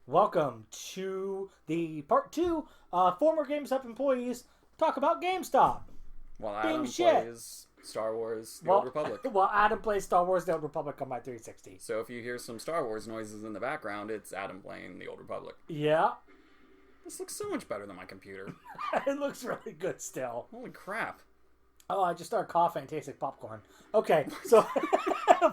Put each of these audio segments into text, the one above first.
Welcome to the part two. Former GameStop employees talk about GameStop While being Adam shit. plays Star Wars: The Old Republic. While Adam plays Star Wars: The Old Republic on my 360. So if you hear some Star Wars noises in the background, it's Adam playing The Old Republic. Yeah. This looks so much better than my computer. It looks really good still. Holy crap. Oh, I just started coughing and tasting popcorn. Okay, so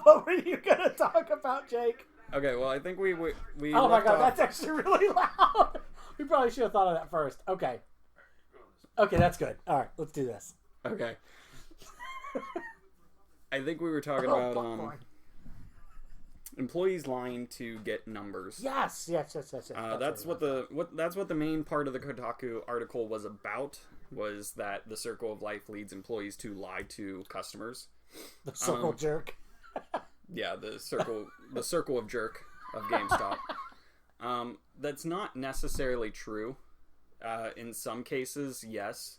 what were you going to talk about, Jake? Okay, well, I think we Oh my god, off... that's actually really loud. We probably should have thought of that first. Okay. Okay, that's good. All right, let's do this. Okay. I think we were talking Oh, about popcorn. employees lying to get numbers. Yes. That's what the main part of the Kotaku article was about. Was that the Circle of Life leads employees to lie to customers? The circle jerk. Yeah, the circle of jerk of GameStop. That's not necessarily true. In some cases, yes.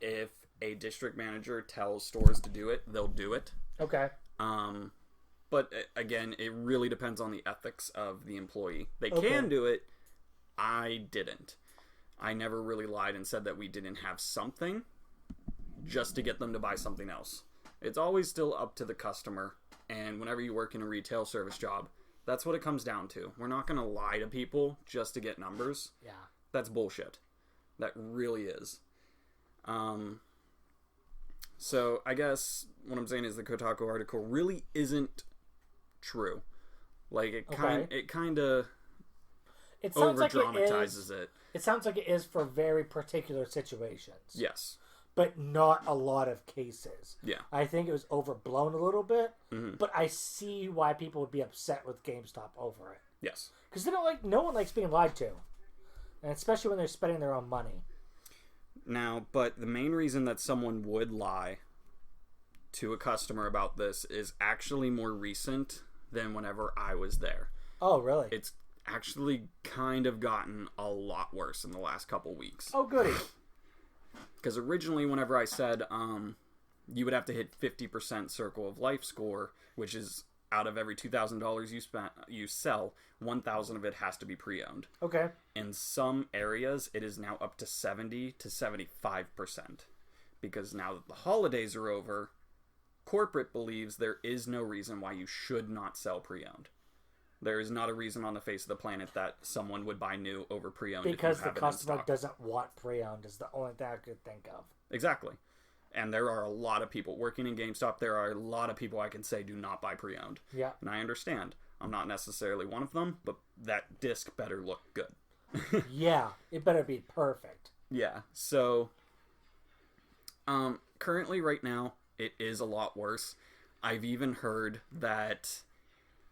If a district manager tells stores to do it, they'll do it. Okay. But again, it really depends on the ethics of the employee. They Okay. can do it. I didn't. I never really lied and said that we didn't have something just to get them to buy something else. It's always still up to the customer. And whenever you work in a retail service job, that's what it comes down to. We're not going to lie to people just to get numbers. Yeah. That's bullshit. That really is. So I guess what I'm saying is the Kotaku article really isn't true. Like it kind of It sounds over like dramatizes it. It sounds like it is for very particular situations. Yes. But not a lot of cases. Yeah. I think it was overblown a little bit, Mm-hmm. but I see why people would be upset with GameStop over it. Yes. Because no one likes being lied to. And especially when they're spending their own money. Now, but the main reason that someone would lie to a customer about this is actually more recent than whenever I was there. Oh, really? It's actually kind of gotten a lot worse in the last couple weeks. Oh, goody. Because originally, whenever I said you would have to hit 50% Circle of Life score, which is out of every $2,000 you sell, 1,000 of it has to be pre-owned. Okay. In some areas, it is now up to 70 to 75%. Because now that the holidays are over, corporate believes there is no reason why you should not sell pre-owned. There is not a reason on the face of the planet that someone would buy new over pre-owned. Because the customer doesn't want pre-owned is the only thing I could think of. Exactly. And there are a lot of people working in GameStop. There are a lot of people I can say do not buy pre-owned. Yeah. And I understand. I'm not necessarily one of them, but that disc better look good. Yeah, it better be perfect. Yeah. So, currently right now, it is a lot worse. I've even heard that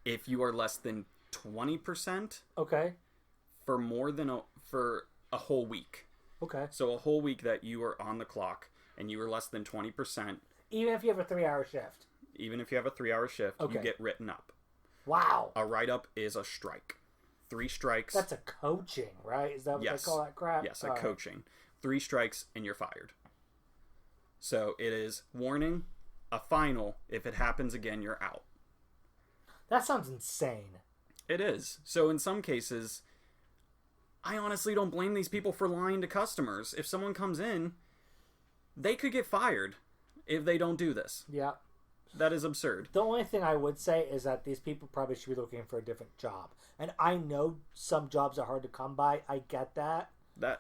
if you are less than 20%, Okay. for a whole week. Okay. So a whole week that you are on the clock and you are less than 20%, Even if you have a 3-hour shift. even if you have a 3-hour shift, Okay. you get written up. Wow. A write-up is a strike. 3 strikes. That's a coaching, right? Is that what Yes. they call that crap? Yes, a All right. coaching. 3 strikes and you're fired. So it is warning, a final. If it happens again, you're out. That sounds insane. It is. So in some cases, I honestly don't blame these people for lying to customers. If someone comes in, they could get fired if they don't do this. Yeah. That is absurd. The only thing I would say is that these people probably should be looking for a different job. And I know some jobs are hard to come by. I get that.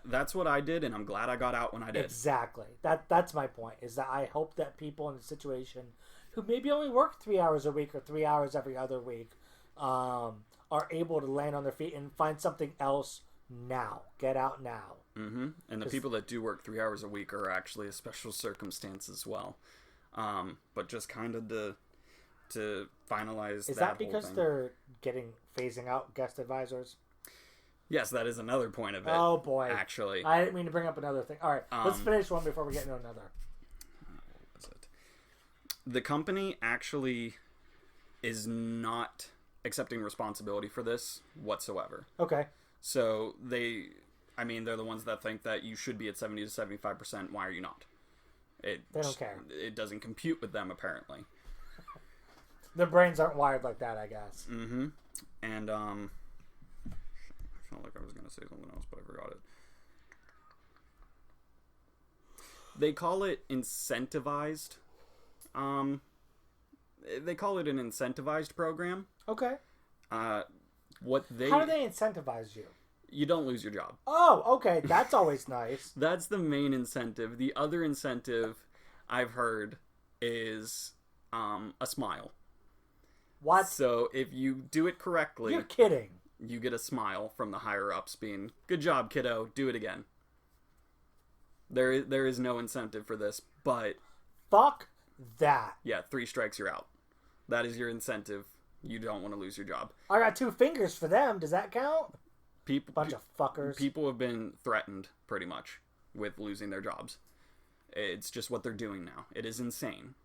That's what I did, and I'm glad I got out when I did. Exactly. That's my point, is that I hope that people in a situation who maybe only work 3 hours a week or 3 hours every other week are able to land on their feet and find something else now. Get out now. Mm-hmm. And the people that do work 3 hours a week are actually a special circumstance as well. But just kind of to finalize Is that that because whole thing. they're phasing out guest advisors? Yes, that is another point of it. Oh boy. Actually. I didn't mean to bring up another thing. All right, let's finish one before we get into another. What was it? The company actually is not accepting responsibility for this whatsoever. Okay. So they're the ones that think that you should be at 70 to 75%. Why are you not? They don't care. It doesn't compute with them, apparently. Their brains aren't wired like that, I guess. Mm-hmm. And, was going to say something else, but I forgot it. They call it incentivized. They call it an incentivized program. Okay. How do they incentivize you? You don't lose your job. Oh, okay. That's always nice. That's the main incentive. The other incentive I've heard is a smile. What? So if you do it correctly... You're kidding. You get a smile from the higher-ups being, good job, kiddo, do it again. There is no incentive for this, but... Fuck that. Yeah, 3 strikes, you're out. That is your incentive. You don't want to lose your job. I got 2 fingers for them. Does that count? Bunch of fuckers. People have been threatened, pretty much, with losing their jobs. It's just what they're doing now. It is insane.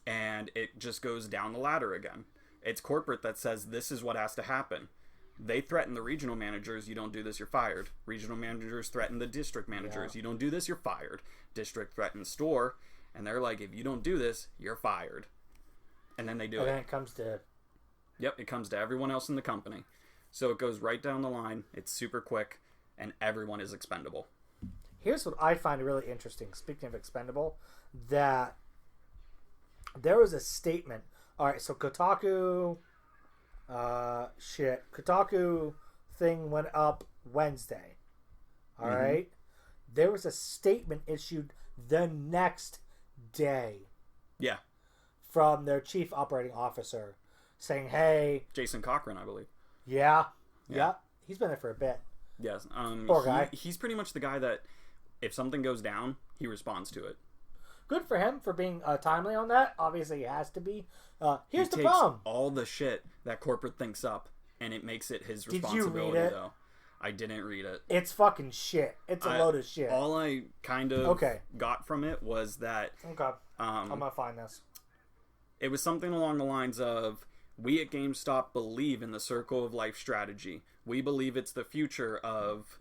And it just goes down the ladder again. It's corporate that says this is what has to happen. They threaten the regional managers, you don't do this, you're fired. Regional managers threaten the district managers, you don't do this, you're fired. District threatens store, and they're like, if you don't do this, you're fired. And then they do it. And then it comes to... Yep, it comes to everyone else in the company. So it goes right down the line, it's super quick, and everyone is expendable. Here's what I find really interesting, speaking of expendable, that there was a statement. Alright, so Kotaku thing went up Wednesday. Alright? There was a statement issued the next day. Yeah. From their chief operating officer saying, hey... Jason Cochran, I believe. Yeah. He's been there for a bit. Yes. Poor guy. He's pretty much the guy that if something goes down, he responds to it. Good for him for being timely on that. Obviously, he has to be. Here's the takes problem. All the shit that corporate thinks up, and it makes it his responsibility, Did you read it? though. I didn't read it. It's fucking shit. It's a load of shit. All I kind of got from it was that... Okay. I'm going to find this. It was something along the lines of, we at GameStop believe in the Circle of Life strategy. We believe it's the future of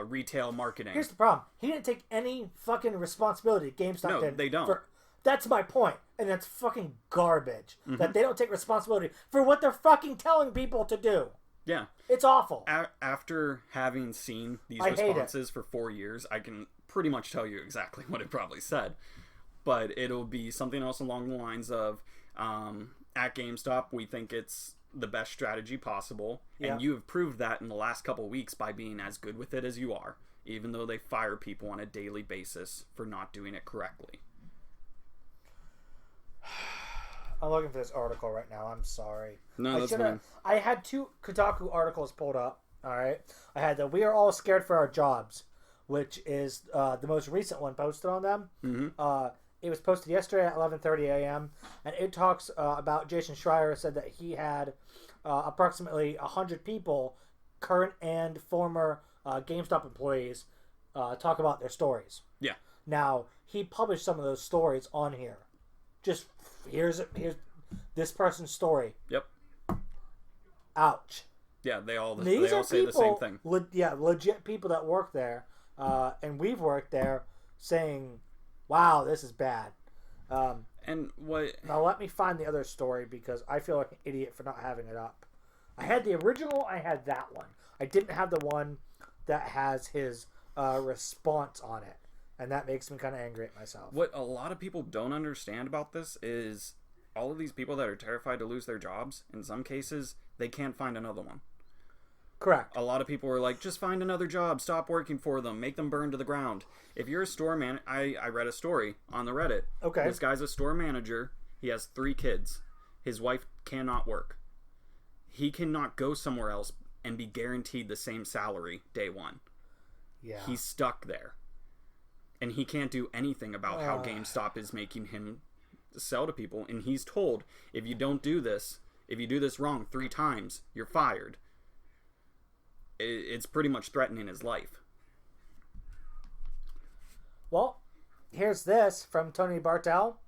retail marketing. Here's the problem. He didn't take any fucking responsibility. GameStop did. No, they don't. That's my point. And that's fucking garbage. That they don't take responsibility for what they're fucking telling people to do. Yeah. It's awful. After having seen these responses for 4 years, I can pretty much tell you exactly what it probably said. But it'll be something else along the lines of, at GameStop, we think it's the best strategy possible. Yeah. And you have proved that in the last couple weeks by being as good with it as you are, even though they fire people on a daily basis for not doing it correctly. I'm looking for this article right now. I'm sorry. No, that's fine. I had 2 Kotaku articles pulled up. All right. I had the "We Are All Scared for Our Jobs," which is the most recent one posted on them. It was posted yesterday at 11:30 a.m. and it talks about Jason Schreier said that he had approximately 100 people, current and former GameStop employees, talk about their stories. Yeah. Now he published some of those stories on here. Just here's this person's story. Yep. Ouch. Yeah, they all These say people, the same thing. Legit people that work there, and we've worked there, saying, "Wow, this is bad." And what? Now let me find the other story because I feel like an idiot for not having it up. I had the original. I had that one. I didn't have the one that has his response on it, and that makes me kind of angry at myself. What a lot of people don't understand about this is all of these people that are terrified to lose their jobs, in some cases, they can't find another one. Correct. A lot of people are like, just find another job, stop working for them, make them burn to the ground. If you're a store man, I read a story on the Reddit. Okay. This guy's a store manager. He has 3 kids. His wife cannot work. He cannot go somewhere else and be guaranteed the same salary day one. Yeah. He's stuck there. And he can't do anything about how GameStop is making him sell to people. And he's told, if you don't do this, if you do this wrong 3 times, you're fired. It's pretty much threatening his life. Well, here's this from Tony Bartel,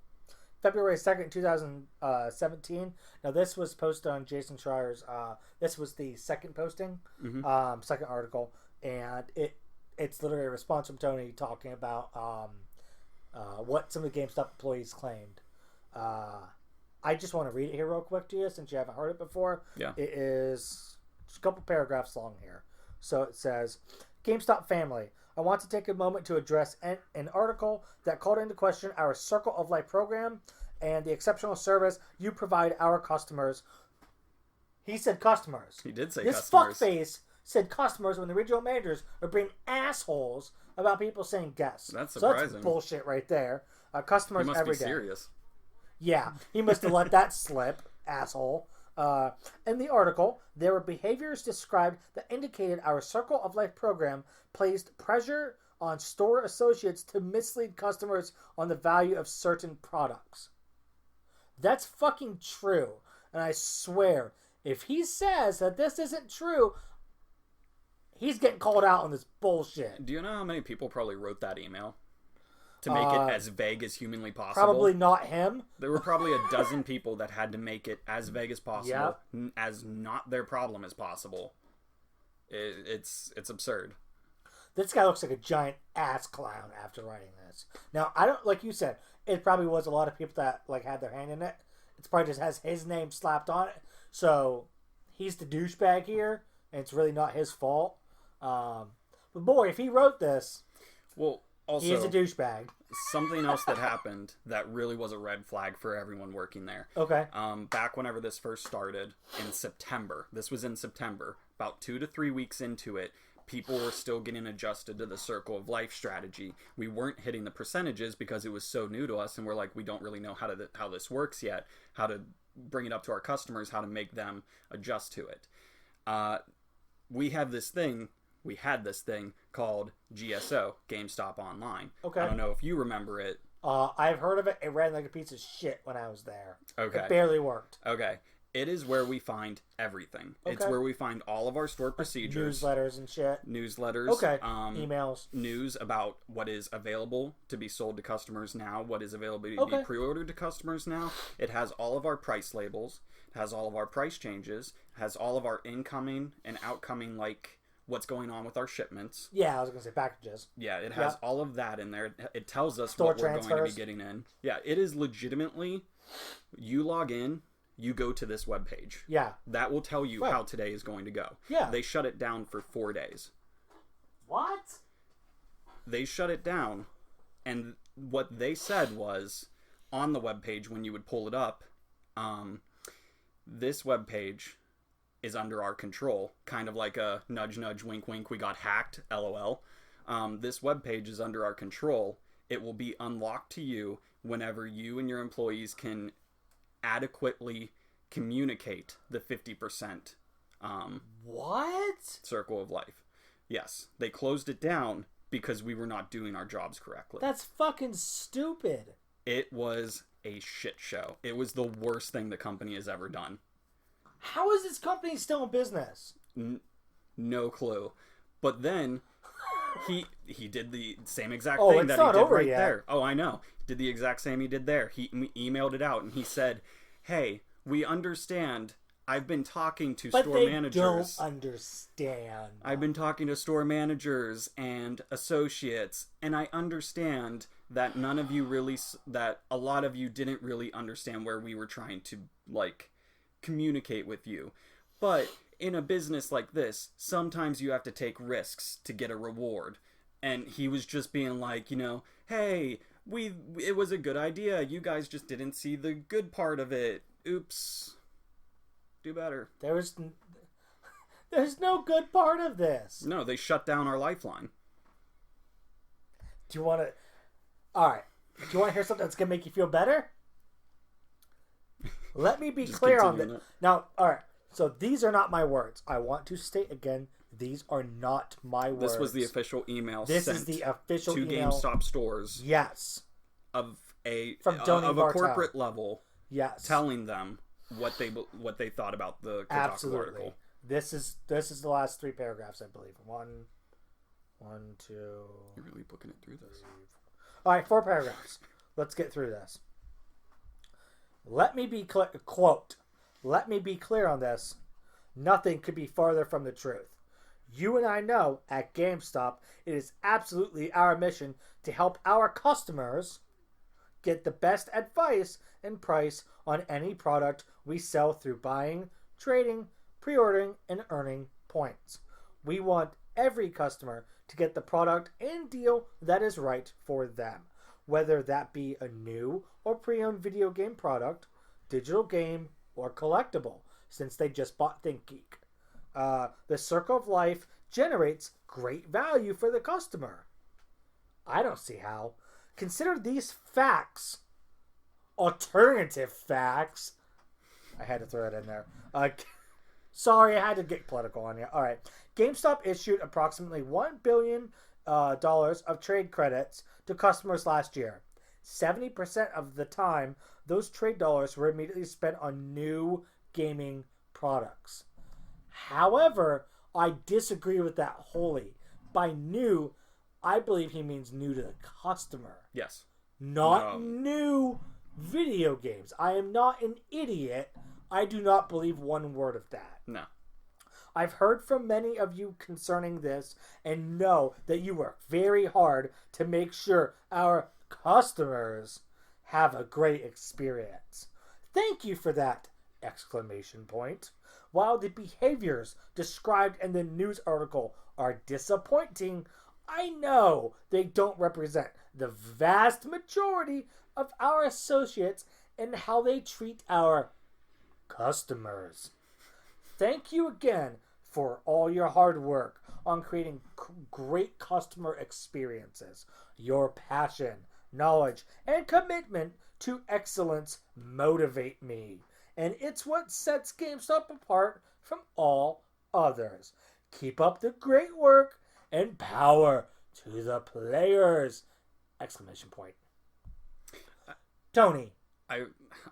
February 2nd, 2017. Now, this was posted on Jason Schreier's, this was the second posting, second article, and it's literally a response from Tony talking about what some of the GameStop employees claimed. I just want to read it here real quick to you since you haven't heard it before. Yeah. It is just a couple paragraphs long here. So it says, GameStop family, I want to take a moment to address an article that called into question our Circle of Life program and the exceptional service you provide our customers. He said customers. He did say this customers. This fuckface said customers when the regional managers are being assholes about people saying guests. That's surprising. So that's bullshit right there. Customers every day. He must be serious. Yeah, he must have let that slip, asshole. In the article, there were behaviors described that indicated our Circle of Life program placed pressure on store associates to mislead customers on the value of certain products. That's fucking true. And I swear, if he says that this isn't true, he's getting called out on this bullshit. Do you know how many people probably wrote that email? To make it as vague as humanly possible. Probably not him. There were probably a dozen people that had to make it as vague as possible, as not their problem as possible. It's absurd. This guy looks like a giant ass clown after writing this. Now, I don't, like you said, it probably was a lot of people that like had their hand in it. It's probably just has his name slapped on it. So he's the douchebag here, and it's really not his fault. But boy, if he wrote this, well. Also, he is a douchebag. Something else that happened that really was a red flag for everyone working there. Okay. Back whenever this first started in September. This was in September. About 2 to 3 weeks into it, people were still getting adjusted to the Circle of Life strategy. We weren't hitting the percentages because it was so new to us, and we're like, we don't really know how this works yet, how to bring it up to our customers, how to make them adjust to it. We had this thing called GSO, GameStop Online. Okay. I don't know if you remember it. I've heard of it. It ran like a piece of shit when I was there. Okay. It barely worked. Okay. It is where we find everything. Okay. It's where we find all of our store procedures. Newsletters and shit. Newsletters. Okay. Emails. News about what is available to be sold to customers now, what is available to be pre-ordered to customers now. It has all of our price labels. It has all of our price changes. It has all of our incoming and outcoming, like, what's going on with our shipments. Yeah, I was going to say packages. Yeah, it has all of that in there. It tells us store what transfers. We're going to be getting in. Yeah, it is legitimately, you log in, you go to this webpage. Yeah. That will tell you how today is going to go. Yeah. They shut it down for 4 days. What? They shut it down, and what they said was, on the webpage when you would pull it up, this webpage is under our control, kind of like a nudge nudge wink wink, we got hacked, LOL. This webpage is under our control. It will be unlocked to you whenever you and your employees can adequately communicate the 50% what? Circle of Life. Yes, they closed it down because we were not doing our jobs correctly. That's fucking stupid. It was a shit show. It was the worst thing the company has ever done. How is this company still in business? No clue. But then he did the same exact thing that he did right there. Oh, I know. Did the exact same he did there. He emailed it out and he said, "Hey, we understand. I've been talking to store managers. But they don't understand. I've been talking to store managers and associates, and I understand that that a lot of you didn't really understand where we were trying to, like, communicate with you. But in a business like this, sometimes you have to take risks to get a reward." And he was just being like, hey, it was a good idea. You guys just didn't see the good part of it. Oops. Do better. There's no good part of this. No, they shut down our lifeline. Do you want to... All right. Do you want to hear something that's going to make you feel better? Let me be clear on this. Now, all right. So these are not my words. I want to state again, these are not my words. This was the official email this sent is the official to email. GameStop stores. Yes. Of a corporate level. Yes. Telling them what they thought about the Kotaku article. This is the last 3 paragraphs, I believe. 1, 2. You're really booking it through this. All right, 4 paragraphs. Let's get through this. Let me be quote. Let me be clear on this. Nothing could be farther from the truth. You and I know at GameStop it is absolutely our mission to help our customers get the best advice and price on any product we sell through buying, trading, pre-ordering, and earning points. We want every customer to get the product and deal that is right for them, whether that be a new or pre-owned video game product, digital game, or collectible, since they just bought ThinkGeek. The Circle of Life generates great value for the customer. I don't see how. Consider these facts. Alternative facts. I had to throw it in there. Sorry, I had to get political on you. All right. GameStop issued approximately $1 billion of trade credits to customers last year. 70% of the time, those trade dollars were immediately spent on new gaming products. However, I disagree with that wholly. By new, I believe he means new to the customer. Yes. Not new video games. I am not an idiot. I do not believe one word of that. No. I've heard from many of you concerning this and know that you work very hard to make sure our customers have a great experience. Thank you for that! Exclamation point. While the behaviors described in the news article are disappointing, I know they don't represent the vast majority of our associates and how they treat our customers. Thank you again for all your hard work on creating great customer experiences. Your passion, knowledge, and commitment to excellence motivate me, and it's what sets GameStop apart from all others. Keep up the great work and power to the players! Exclamation point. Tony.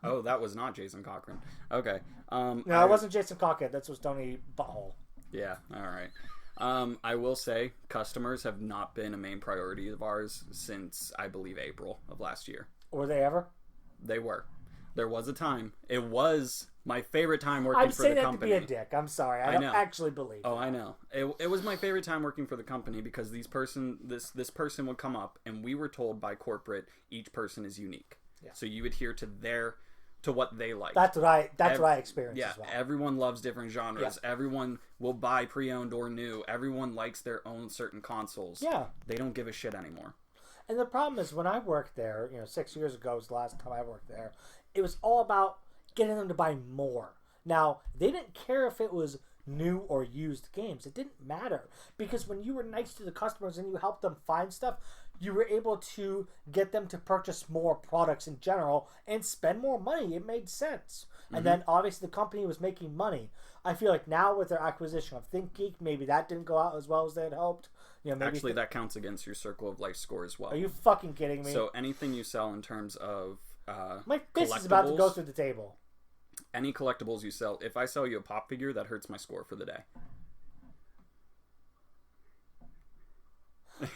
That was not Jason Cochran. Okay. No, it wasn't Jason Cochran. That was Tony Butthole. Yeah, all right. I will say customers have not been a main priority of ours since, I believe, April of last year. Were they ever? They were. There was a time. It was my favorite time working for the company. I'm saying that to be a dick. I'm sorry. I don't actually believe I know. It was my favorite time working for the company because this person would come up and we were told by corporate each person is unique. Yeah. So you adhere to what they like. That's what I experienced as well. Everyone loves different genres. Yeah. Everyone will buy pre-owned or new. Everyone likes their own certain consoles. Yeah. They don't give a shit anymore. And the problem is when I worked there, 6 years ago was the last time I worked there, it was all about getting them to buy more. Now, they didn't care if it was new or used games. It didn't matter. Because when you were nice to the customers and you helped them find stuff, you were able to get them to purchase more products in general and spend more money. It made sense. Mm-hmm. And then, obviously, the company was making money. I feel like now with their acquisition of ThinkGeek, maybe that didn't go out as well as they had hoped. Maybe actually, that counts against your Circle of Life score as well. Are you fucking kidding me? So anything you sell in terms of my fist is about to go through the table. Any collectibles you sell, if I sell you a pop figure, that hurts my score for the day.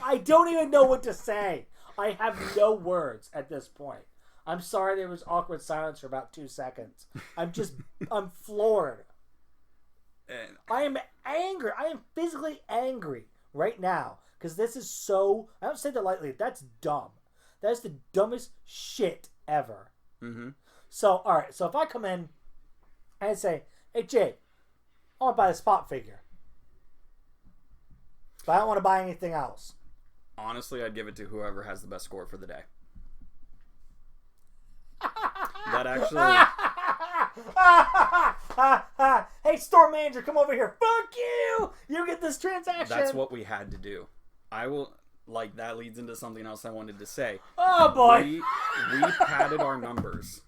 I don't even know what to say. I have no words at this point. I'm sorry there was awkward silence for about 2 seconds. I'm floored. I am angry. I am physically angry right now because this is so, I don't say that lightly, that's dumb. That is the dumbest shit ever. Mm-hmm. So, alright, so if I come in and say, hey, Jake, I want to buy this pop figure. But I don't want to buy anything else. Honestly, I'd give it to whoever has the best score for the day. That actually... Hey, store manager, come over here. Fuck you! You get this transaction. That's what we had to do. I will... that leads into something else I wanted to say. Oh, boy! We padded our numbers.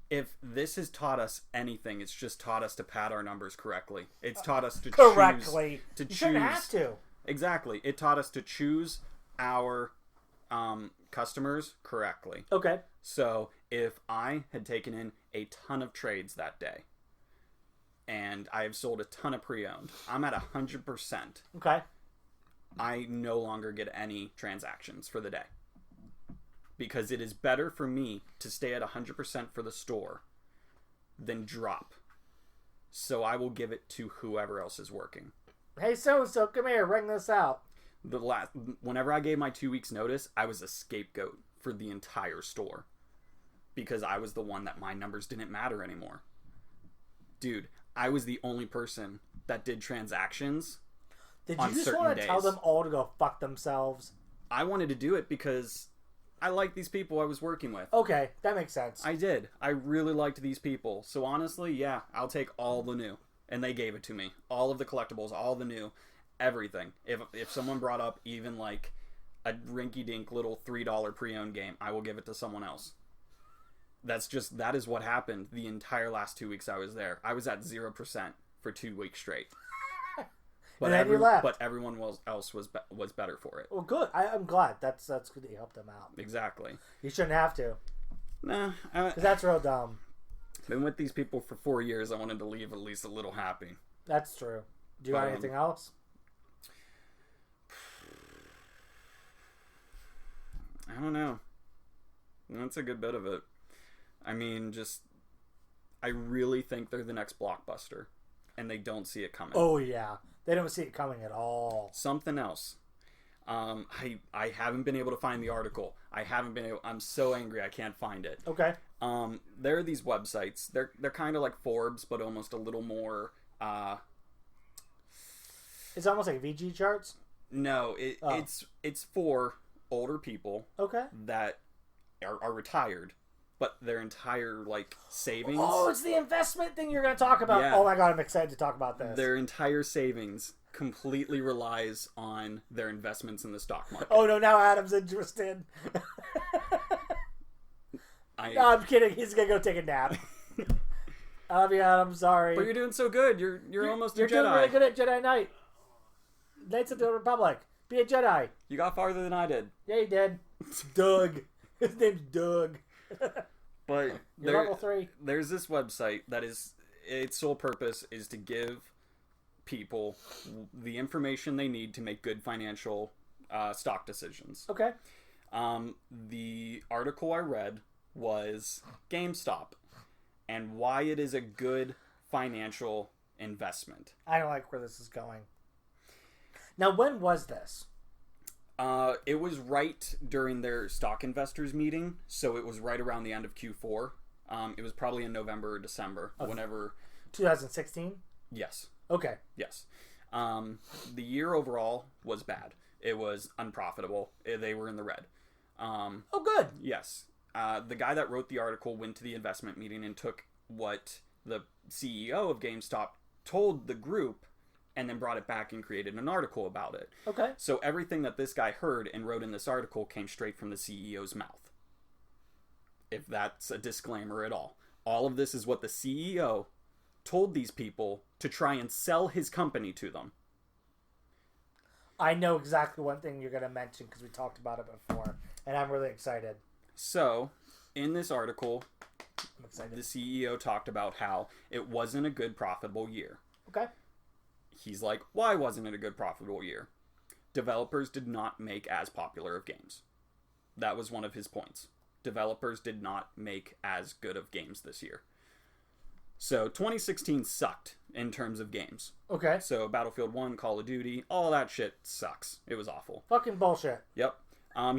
If this has taught us anything, it's just taught us to pad our numbers correctly. It's taught us to correctly. choose... You shouldn't have to. Exactly. It taught us to choose our customers correctly. Okay. So if I had taken in a ton of trades that day, and I have sold a ton of pre-owned, I'm at 100%. Okay. I no longer get any transactions for the day. Because it is better for me to stay at 100% for the store than drop. So I will give it to whoever else is working. Hey, so-and-so, come here, ring this out. Whenever I gave my 2 weeks notice, I was a scapegoat for the entire store. Because I was the one that my numbers didn't matter anymore. Dude, I was the only person that did transactions Did on you just certain want to days. tell them all to go fuck themselves? I wanted to do it because I like these people I was working with. Okay, that makes sense. I did. I really liked these people. So honestly, yeah, I'll take all the new. And they gave it to me. All of the collectibles, all the new, everything. If someone brought up even like a rinky-dink little $3 pre-owned game, I will give it to someone else. That is what happened the entire last 2 weeks I was there. I was at 0% for 2 weeks straight. But and then you left. But everyone else was better for it. Well, good. I'm glad. That's good that you helped them out. Exactly. You shouldn't have to. Nah. Because that's real dumb. Been with these people for 4 years. I wanted to leave at least a little happy. That's true. Do you got anything else? I don't know. That's a good bit of it. I mean, I really think they're the next Blockbuster, and they don't see it coming. Oh, yeah. They don't see it coming at all. Something else. I haven't been able to find the article. I'm so angry I can't find it. Okay. There are these websites. They're kind of like Forbes, but almost a little more... It's almost like VG charts? No, it's for older people that are retired. But their entire, like, savings... Oh, it's the investment thing you're going to talk about. Yeah. Oh, my God, I'm excited to talk about this. Their entire savings completely relies on their investments in the stock market. Oh, no, now Adam's interested. No, I'm kidding. He's going to go take a nap. I love you, Adam. Sorry. But you're doing so good. You're almost a Jedi. You're doing really good at Jedi Knight. Knights of the Republic. Be a Jedi. You got farther than I did. Yeah, you did. Doug. His name's Doug. But level 3. There's this website that its sole purpose is to give people the information they need to make good financial stock decisions. Okay. The article I read was GameStop and why it is a good financial investment. I don't like where this is going. Now, when was this? It was right during their stock investors meeting, so it was right around the end of Q4. It was probably in November or December, whenever... 2016? Yes. Okay. Yes. The year overall was bad. It was unprofitable. They were in the red. Oh, good. Yes. The guy that wrote the article went to the investment meeting and took what the CEO of GameStop told the group and then brought it back and created an article about it. Okay. So everything that this guy heard and wrote in this article came straight from the CEO's mouth. If that's a disclaimer at all. All of this is what the CEO told these people to try and sell his company to them. I know exactly one thing you're going to mention because we talked about it before, and I'm really excited. So, in this article, the CEO talked about how it wasn't a good profitable year. Okay. He's like, why wasn't it a good profitable year? Developers did not make as popular of games. That was one of his points. Developers did not make as good of games this year. So 2016 sucked in terms of games. Okay. So Battlefield 1, Call of Duty, all that shit sucks. It was awful. Fucking bullshit. Yep.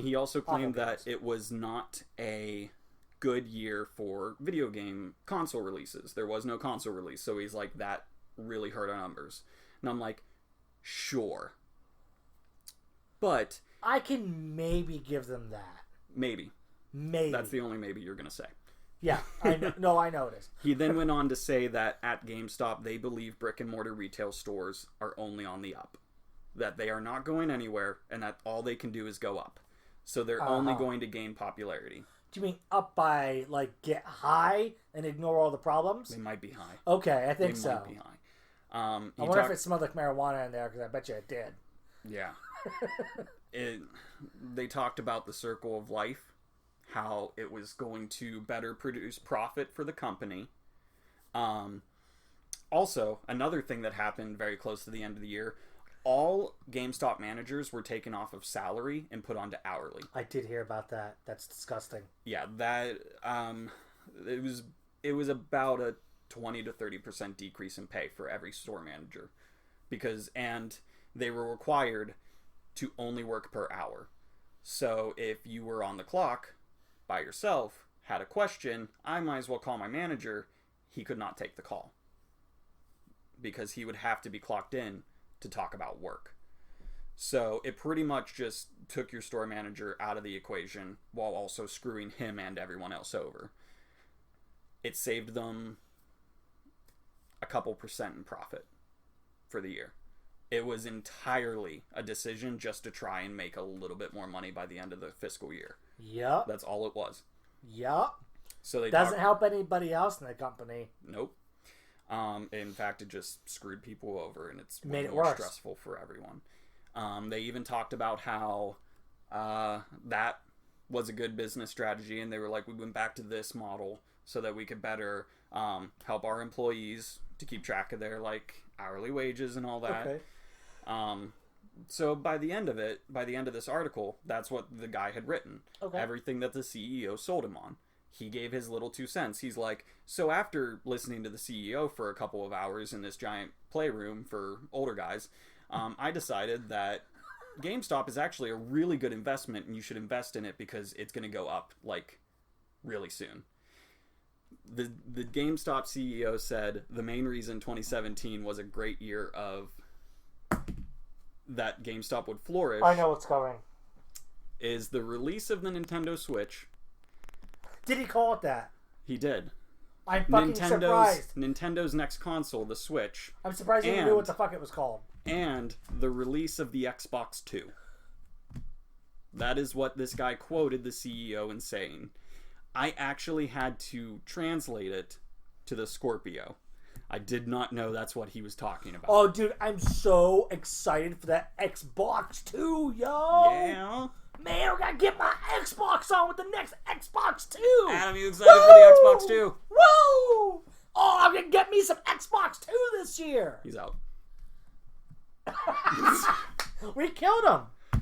He also claimed that it was not a good year for video game console releases. There was no console release. So he's like, that really hurt our numbers. And I'm like, sure. But I can maybe give them that. Maybe. That's the only maybe you're going to say. Yeah, I know. No, I know it is. He then went on to say that at GameStop, they believe brick and mortar retail stores are only on the up. That they are not going anywhere, and that all they can do is go up. So they're only going to gain popularity. Do you mean up by, like, get high and ignore all the problems? They might be high. Okay, I think they so. They might be high. I wonder if it smelled like marijuana in there, because I bet you it did. Yeah. They talked about the Circle of Life, how it was going to better produce profit for the company. Also, another thing that happened very close to the end of the year, all GameStop managers were taken off of salary and put onto hourly. I did hear about that. That's disgusting. Yeah, that it was about a 20 to 30% decrease in pay for every store manager, and they were required to only work per hour. So if you were on the clock by yourself, had a question, I might as well call my manager. He could not take the call because he would have to be clocked in to talk about work. So it pretty much just took your store manager out of the equation while also screwing him and everyone else over. It saved them a couple percent in profit for the year. It was entirely a decision just to try and make a little bit more money by the end of the fiscal year. Yep. That's all it was. Yep. So they doesn't help anybody else in the company. Nope. In fact, it just screwed people over, and it's made it more worse. Stressful for everyone. They even talked about how that was a good business strategy, and they were like, we went back to this model so that we could better help our employees to keep track of their hourly wages and all that. Okay. So by the end of this article, that's what the guy had written. Okay. Everything that the CEO sold him on. He gave his little 2 cents. He's like, so after listening to the CEO for a couple of hours in this giant playroom for older guys, I decided that GameStop is actually a really good investment, and you should invest in it because it's going to go up really soon. The GameStop CEO said the main reason 2017 was a great year of that GameStop would flourish. I know what's coming. Is the release of the Nintendo Switch. Did he call it that? He did. I'm fucking surprised. Nintendo's next console, the Switch. I'm surprised he even knew what the fuck it was called. And the release of the Xbox 2. That is what this guy quoted the CEO in saying. I actually had to translate it to the Scorpio. I did not know that's what he was talking about. Oh, dude, I'm so excited for that Xbox 2, yo! Yeah? Man, I gotta get my Xbox on with the next Xbox 2! Adam, you excited for the Xbox 2? Woo! Oh, I'm gonna get me some Xbox 2 this year! He's out. We killed him!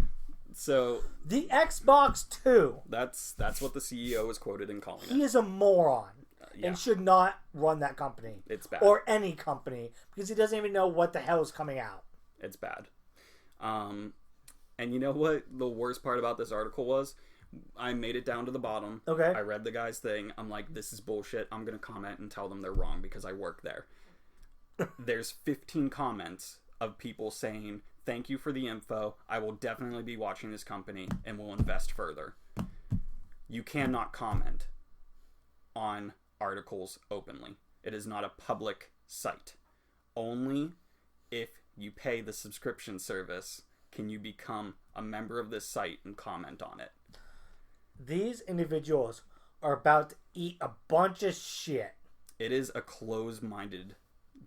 So... The Xbox 2. That's what the CEO is quoted in calling it. He is a moron. Yeah. And should not run that company. It's bad. Or any company. Because he doesn't even know what the hell is coming out. It's bad. And you know what the worst part about this article was? I made it down to the bottom. Okay. I read the guy's thing. I'm like, this is bullshit. I'm going to comment and tell them they're wrong because I work there. There's 15 comments of people saying, thank you for the info. I will definitely be watching this company and will invest further. You cannot comment on articles openly. It is not a public site. Only if you pay the subscription service can you become a member of this site and comment on it. These individuals are about to eat a bunch of shit. It is a closed-minded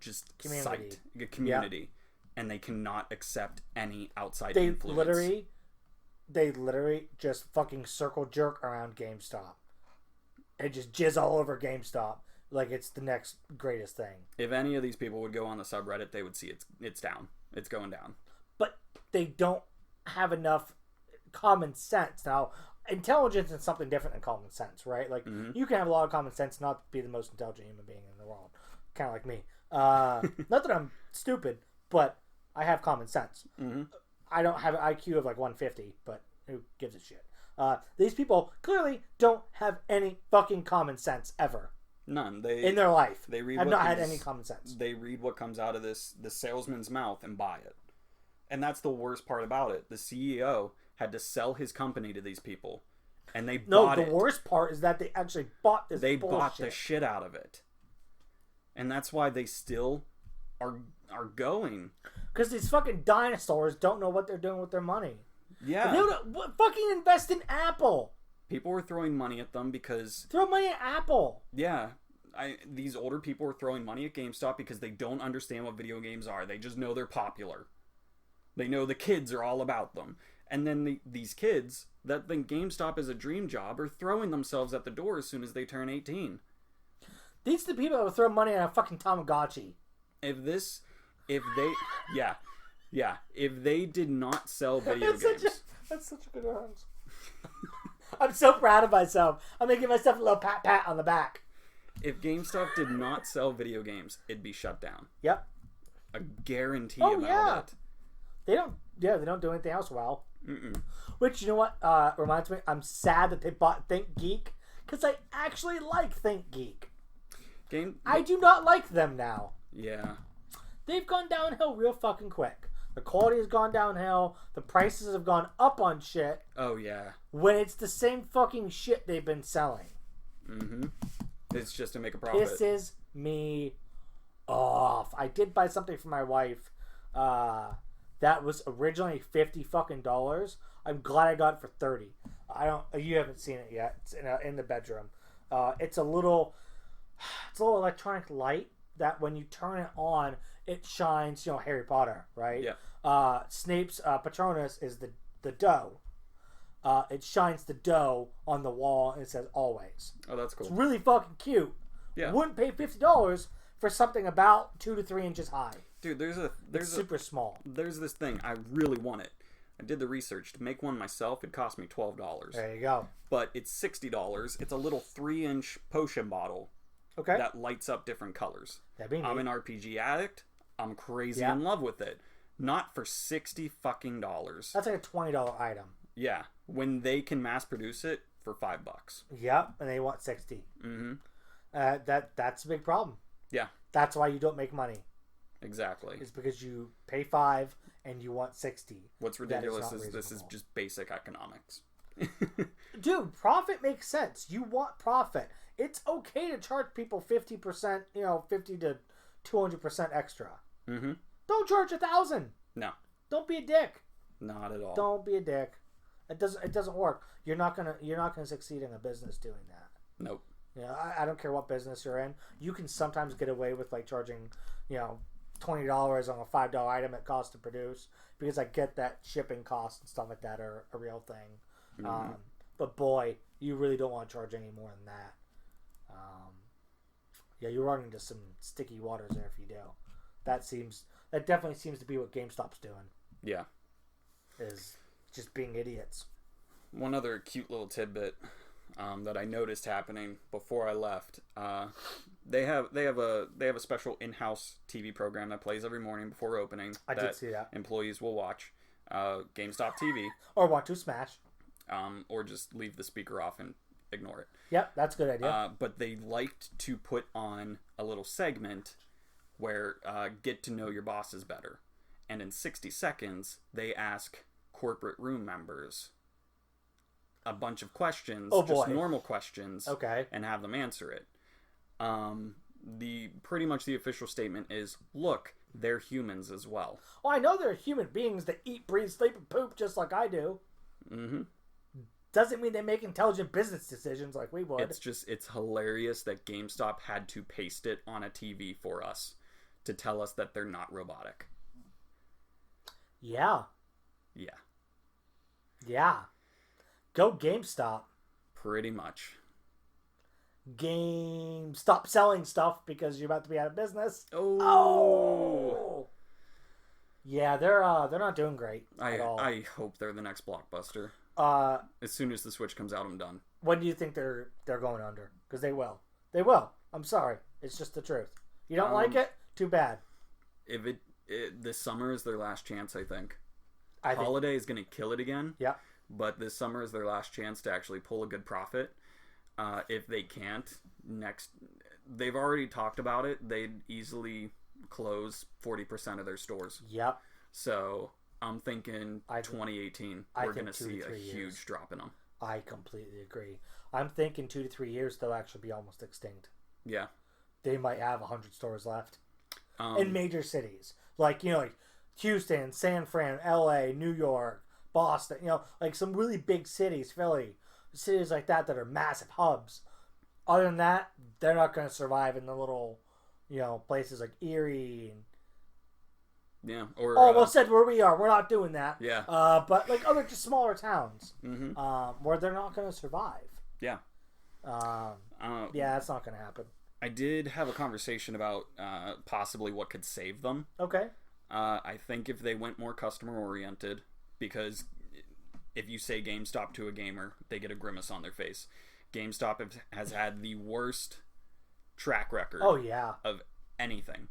site, a community, yep. And they cannot accept any outside influence. They literally just fucking circle jerk around GameStop. And just jizz all over GameStop like it's the next greatest thing. If any of these people would go on the subreddit, they would see it's down. It's going down. But they don't have enough common sense. Now, intelligence is something different than common sense, right? Like, you can have a lot of common sense, not be the most intelligent human being in the world. Kind of like me. Not that I'm stupid, but I have common sense. Mm-hmm. I don't have an IQ of 150, but who gives a shit? These people clearly don't have any fucking common sense ever. None. In their life. They read have not had any common sense. They read what comes out of the salesman's mouth and buy it. And that's the worst part about it. The CEO had to sell his company to these people. And they bought it. No, the worst part is that they actually bought this bullshit. They bought the shit out of it. And that's why they still are going. Because these fucking dinosaurs don't know what they're doing with their money. Yeah. They don't fucking invest in Apple. People were throwing money at them because... Throw money at Apple. Yeah. These older people were throwing money at GameStop because they don't understand what video games are. They just know they're popular. They know the kids are all about them. And then these kids that think GameStop is a dream job are throwing themselves at the door as soon as they turn 18. These are the people that would throw money at a fucking Tamagotchi. If they did not sell video games... That's such a good reference. I'm so proud of myself. I'm going to give myself a little pat on the back. If GameStop did not sell video games, it'd be shut down. Yep. A guarantee about it. They don't do anything else well. Mm-mm. Which, you know what, reminds me, I'm sad that they bought ThinkGeek, because I actually like ThinkGeek. I do not like them now. Yeah. They've gone downhill real fucking quick. The quality has gone downhill. The prices have gone up on shit. Oh, yeah. When it's the same fucking shit they've been selling. Mm-hmm. It's just to make a profit. Pisses me off. I did buy something for my wife that was originally $50 fucking dollars. I'm glad I got it for $30. You haven't seen it yet. It's in the bedroom. It's a little electronic light that when you turn it on, it shines. Harry Potter, right? Yeah. Snape's Patronus is the dough. It shines the dough on the wall and it says always. Oh, that's cool. It's really fucking cute. Yeah. Wouldn't pay $50 for something about 2 to 3 inches high. Dude, there's super small. There's this thing. I really want it. I did the research. To make one myself, it cost me $12. There you go. But it's $60. It's a little 3-inch potion bottle. Okay. That lights up different colors. That'd be neat. I'm an RPG addict. I'm crazy in love with it. Not for $60 fucking dollars. That's like a $20 item. Yeah. When they can mass produce it for $5. Yep, and they want 60. Mm-hmm. That's a big problem. Yeah. That's why you don't make money. Exactly. It's because you pay 5 and you want 60. What's ridiculous is this is just basic economics. Dude, profit makes sense. You want profit. It's okay to charge people 50%, 50 to 200% extra. Mm-hmm. Don't charge 1,000. No. Don't be a dick. Not at all. Don't be a dick. It doesn't work. You're not gonna succeed in a business doing that. Nope. I don't care what business you're in. You can sometimes get away with like charging, $20 on a $5 item it costs to produce, because I get that shipping costs and stuff like that are a real thing. Mm-hmm. But boy, you really don't want to charge any more than that. You're running into some sticky waters there if you do. That definitely seems to be what GameStop's doing. Yeah. Is just being idiots. One other cute little tidbit that I noticed happening before I left. They have a special in-house TV program that plays every morning before opening. I did see that. Employees will watch GameStop TV, or want to smash, or just leave the speaker off and ignore it. Yep, that's a good idea. But they liked to put on a little segment where get to know your bosses better, and in 60 seconds they ask corporate room members a bunch of questions, just normal questions, okay, and have them answer it. Pretty much the official statement is, look, they're humans as well. Well, I know they're human beings that eat, breathe, sleep, and poop just like I do. Mm-hmm. Doesn't mean they make intelligent business decisions like we would. It's hilarious that GameStop had to paste it on a TV for us to tell us that they're not robotic. Yeah. Yeah. Yeah. Go GameStop. Pretty much. Stop selling stuff because you're about to be out of business. Oh. Yeah, they're not doing great at all. I hope they're the next Blockbuster. As soon as the Switch comes out, I'm done. When do you think they're going under? Because they will. They will. I'm sorry. It's just the truth. You don't like it? Too bad. If this summer is their last chance, I think. Holiday is going to kill it again. Yeah. But this summer is their last chance to actually pull a good profit. If they can't, they've already talked about it. They'd easily close 40% of their stores. Yep. So I'm thinking 2018, we're going to see a huge drop in them. I completely agree. I'm thinking 2 to 3 years they'll actually be almost extinct. Yeah. They might have 100 stores left. In major cities. Like Houston, San Fran, LA, New York, Boston, like some really big cities, Philly, cities like that are massive hubs. Other than that, they're not going to survive in the little, places like Erie and or almost said where we are. We're not doing that. Yeah. But like other just smaller towns, mm-hmm. Where they're not going to survive. Yeah. That's not going to happen. I did have a conversation about possibly what could save them. Okay. I think if they went more customer oriented, because if you say GameStop to a gamer, they get a grimace on their face. GameStop has had the worst track record. Oh yeah. Of anything.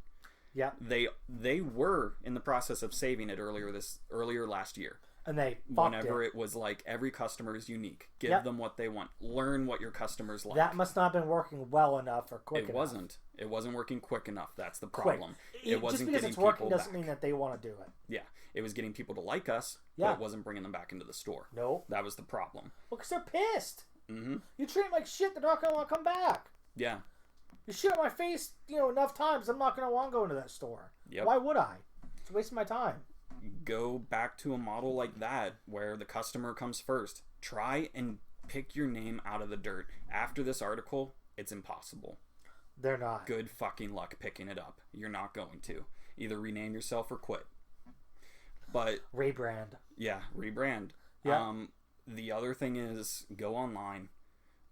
Yeah. They were in the process of saving it earlier last year. And they whenever it was like every customer is unique. Give them what they want. Learn what your customers like. That must not have been working well enough or quick enough. It wasn't. It wasn't working quick enough. That's the problem. It wasn't. Just because it's working doesn't mean that they want to do it. Yeah. It was getting people to like us, Yeah. but it wasn't bringing them back into the store. No. That was the problem. Well, because they're pissed. Mm-hmm. You treat them like shit, they're not going to want to come back. Yeah. You shit on my face, enough times, I'm not going to want to go into that store. Yep. Why would I? It's wasting my time. Go back to a model like that where the customer comes first. Try and pick your name out of the dirt. After this article, it's impossible. They're not. Good fucking luck picking it up. You're not going to. Either rename yourself or quit. But rebrand. Yeah, rebrand. Yeah. The other thing is go online.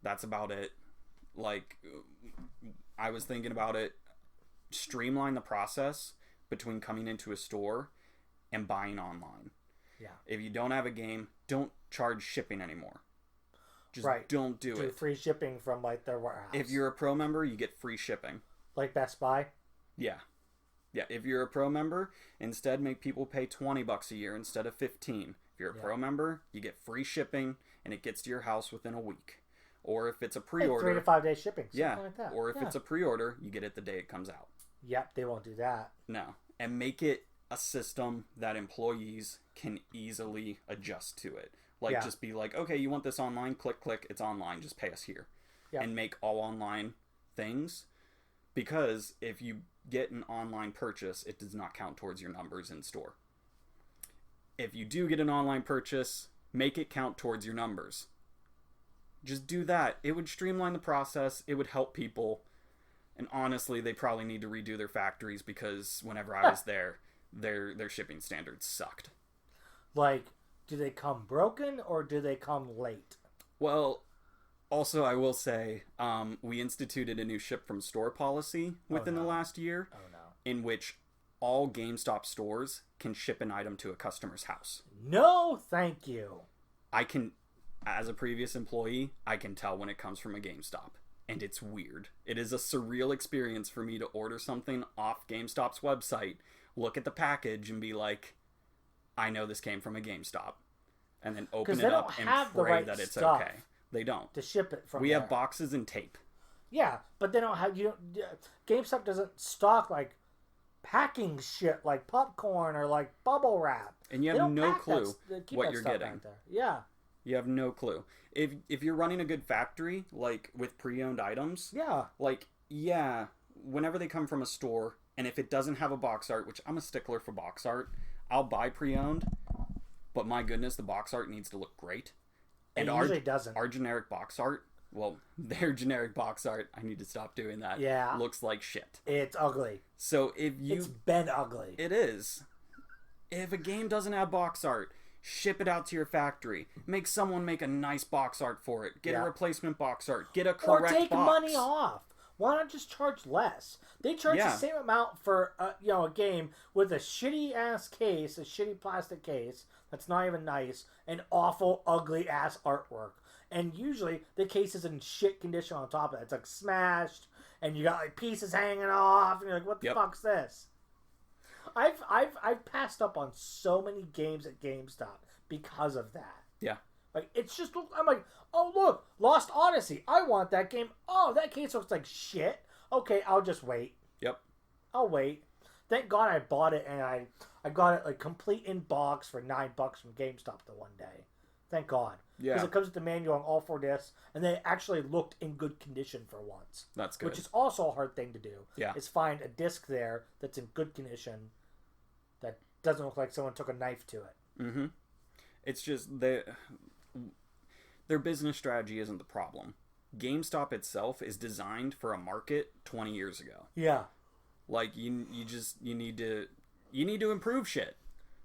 That's about it. Like, I was thinking about it. Streamline the process between coming into a store and buying online. Yeah. If you don't have a game, don't charge shipping anymore. Just don't do it. Free shipping from their warehouse. If you're a pro member, you get free shipping. Like Best Buy? Yeah. Yeah, if you're a pro member, instead make people pay $20 a year instead of $15. If you're a pro member, you get free shipping and it gets to your house within a week. Or if it's a pre-order, 3 to 5 day shipping. Yeah. Like that. Or if it's a pre-order, you get it the day it comes out. Yep, they won't do that. No. And make it a system that employees can easily adjust to it. Just be like, okay, you want this online? Click, click. It's online. Just pay us here. Yep. And make all online things. Because if you get an online purchase, it does not count towards your numbers in store. If you do get an online purchase, make it count towards your numbers. Just do that. It would streamline the process. It would help people. And honestly, they probably need to redo their factories because whenever I was there, their shipping standards sucked. Do they come broken or do they come late? Well, also I will say, we instituted a new ship from store policy within the last year. Oh no. In which all GameStop stores can ship an item to a customer's house. No, thank you. I can, as a previous employee, I can tell when it comes from a GameStop. And it's weird. It is a surreal experience for me to order something off GameStop's website, look at the package, and be like, I know this came from a GameStop. And then open it up and pray that it's okay. They don't. To ship it from We have boxes and tape. Yeah, but they don't have... GameStop doesn't stock, packing shit like popcorn or bubble wrap. And you have no clue what you're getting. Yeah. You have no clue. If you're running a good factory, with pre-owned items, whenever they come from a store, and if it doesn't have a box art, which I'm a stickler for box art, I'll buy pre-owned, but my goodness, the box art needs to look great. And it usually doesn't. Our generic box art, well, their generic box art, I need to stop doing that. Yeah. Looks like shit. It's ugly. So if you... It's been ugly. It is. If a game doesn't have box art, ship it out to your factory. Make someone make a nice box art for it. Get a replacement box art. Get a correct box. Or take money off. Why not just charge less? They charge the same amount for a game with a shitty ass case, a shitty plastic case that's not even nice, and awful ugly ass artwork. And usually the case is in shit condition on top of it. It's smashed, and you got pieces hanging off, and you're like, what the fuck's this? I've passed up on so many games at GameStop because of that. Yeah. It's just, I'm like, oh look, Lost Odyssey. I want that game. Oh, that case looks like shit. Okay, I'll just wait. Yep. I'll wait. Thank God I bought it, and I got it complete in box for $9 from GameStop the one day. Thank God. Yeah. Because it comes with the manual on all 4 discs, and they actually looked in good condition for once. That's good. Which is also a hard thing to do. Yeah. Is find a disc there that's in good condition that doesn't look like someone took a knife to it. Mm-hmm. It's just their business strategy isn't the problem. GameStop itself is designed for a market 20 years ago. Yeah. You need to improve shit.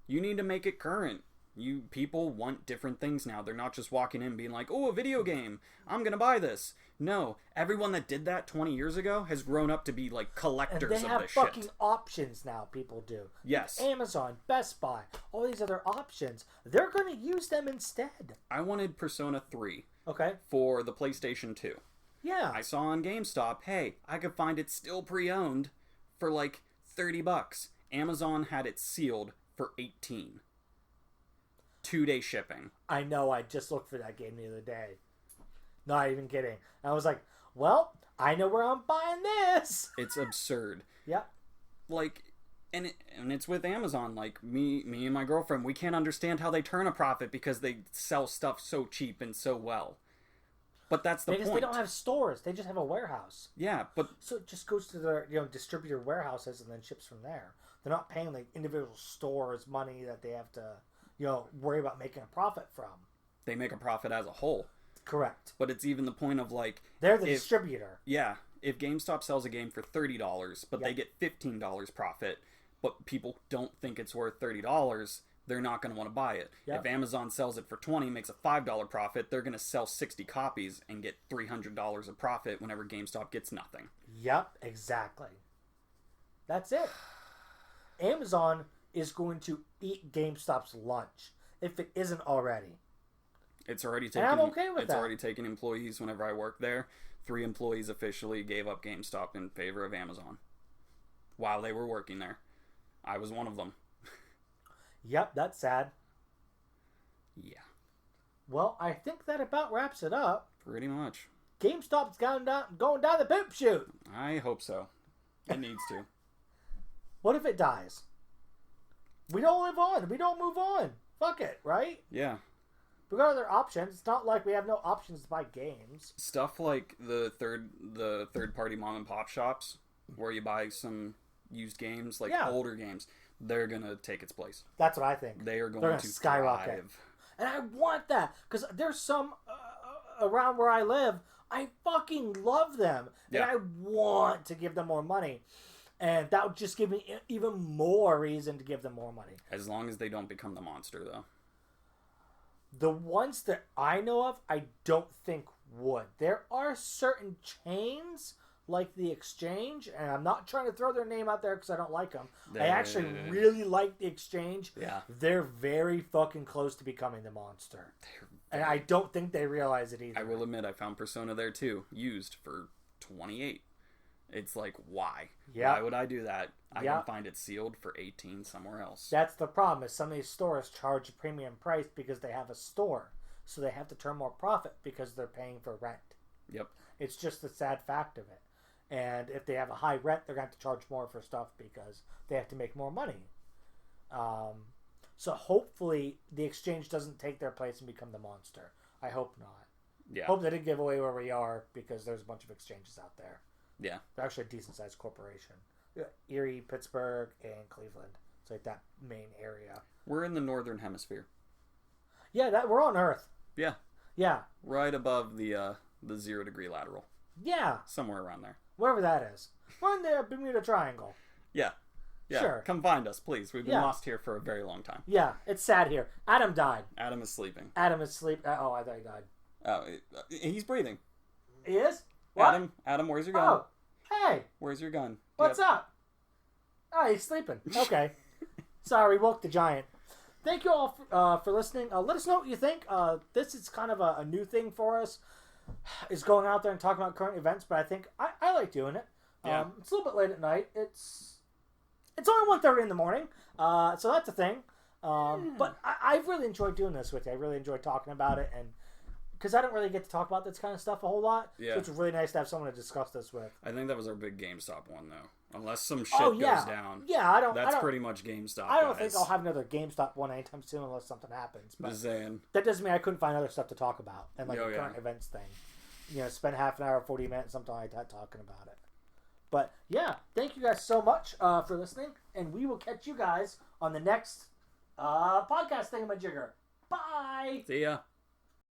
You need to make it current. People want different things now. They're not just walking in being like, oh, a video game, I'm gonna buy this. No, everyone that did that 20 years ago has grown up to be collectors of this shit. And they have fucking options now, people do. Yes. Amazon, Best Buy, all these other options. They're gonna use them instead. I wanted Persona 3. Okay. For the PlayStation 2. Yeah. I saw on GameStop, hey, I could find it still pre-owned for $30. Amazon had it sealed for $18. 2-day shipping. I know, I just looked for that game the other day. Not even kidding. I was like, well, I know where I'm buying this. It's absurd. Yep. And it's with Amazon. Like, me and my girlfriend, we can't understand how they turn a profit because they sell stuff so cheap and so well. But that's the point. They don't have stores. They just have a warehouse. Yeah, but... So it just goes to their, distributor warehouses and then ships from there. They're not paying, like, individual stores money that they have to, worry about making a profit from. They make a profit as a whole. Correct. But it's even the point of, like... They're the distributor. Yeah. If GameStop sells a game for $30, but they get $15 profit, but people don't think it's worth $30... they're not going to want to buy it. Yep. If Amazon sells it for $20, makes a $5 profit, they're going to sell 60 copies and get $300 of profit whenever GameStop gets nothing. Yep, exactly. That's it. Amazon is going to eat GameStop's lunch, if it isn't already. It's already taken. And I'm okay with that. It's already taken employees whenever I worked there. 3 employees officially gave up GameStop in favor of Amazon while they were working there. I was one of them. Yep, that's sad. Yeah. Well, I think that about wraps it up. Pretty much. GameStop's going down the poop chute. I hope so. It needs to. What if it dies? We don't live on. We don't move on. Fuck it, right? Yeah. We got other options. It's not like we have no options to buy games. Stuff like the third party mom and pop shops where you buy some used games, like older games. They're going to take its place. That's what I think. They're going to skyrocket. Thrive. And I want that. Because there's some around where I live. I fucking love them. And I want to give them more money. And that would just give me even more reason to give them more money. As long as they don't become the monster, though. The ones that I know of, I don't think would. There are certain chains... like the Exchange, and I'm not trying to throw their name out there because I don't like them. I actually really like the Exchange. Yeah. They're very fucking close to becoming the monster. And I don't think they realize it either. I will admit, I found Persona there too, used for $28. It's like, why? Yeah. Why would I do that? I can find it sealed for $18 somewhere else. That's the problem, is some of these stores charge a premium price because they have a store. So they have to turn more profit because they're paying for rent. Yep. It's just the sad fact of it. And if they have a high rent, they're going to have to charge more for stuff because they have to make more money. So hopefully the Exchange doesn't take their place and become the monster. I hope not. Yeah. Hope they didn't give away where we are because there's a bunch of Exchanges out there. Yeah. They're actually a decent-sized corporation. Erie, Pittsburgh, and Cleveland. It's like that main area. We're in the northern hemisphere. Yeah, we're on Earth. Yeah. Yeah. Right above the 0 degree lateral. Yeah. Somewhere around there. Wherever that is. We're in the Bermuda Triangle. Yeah. Yeah. Sure. Come find us, please. We've been lost here for a very long time. Yeah, it's sad here. Adam died. Adam is sleeping. Adam is asleep. Oh, I thought he died. Oh, he's breathing. He is? What? Adam, where's your gun? Oh, hey. Where's your gun? What's up? Oh, he's sleeping. Okay. Sorry, woke the giant. Thank you all for listening. Let us know what you think. This is kind of a new thing for us. Is going out there and talking about current events, but I think I like doing it. Yeah. It's a little bit late at night. It's only 1:30 in the morning, so that's a thing. But I've really enjoyed doing this with you. I really enjoyed talking about it, and because I don't really get to talk about this kind of stuff a whole lot, so it's really nice to have someone to discuss this with. I think that was our big GameStop one, though. Unless some shit goes down. Yeah, I don't. That's pretty much GameStop. I don't think I'll have another GameStop one anytime soon unless something happens. But just saying. That doesn't mean I couldn't find other stuff to talk about and like a current events thing. Spend half an hour, 40 minutes, something like that, talking about it. But yeah, thank you guys so much for listening, and we will catch you guys on the next podcast thingamajigger. Bye. See ya.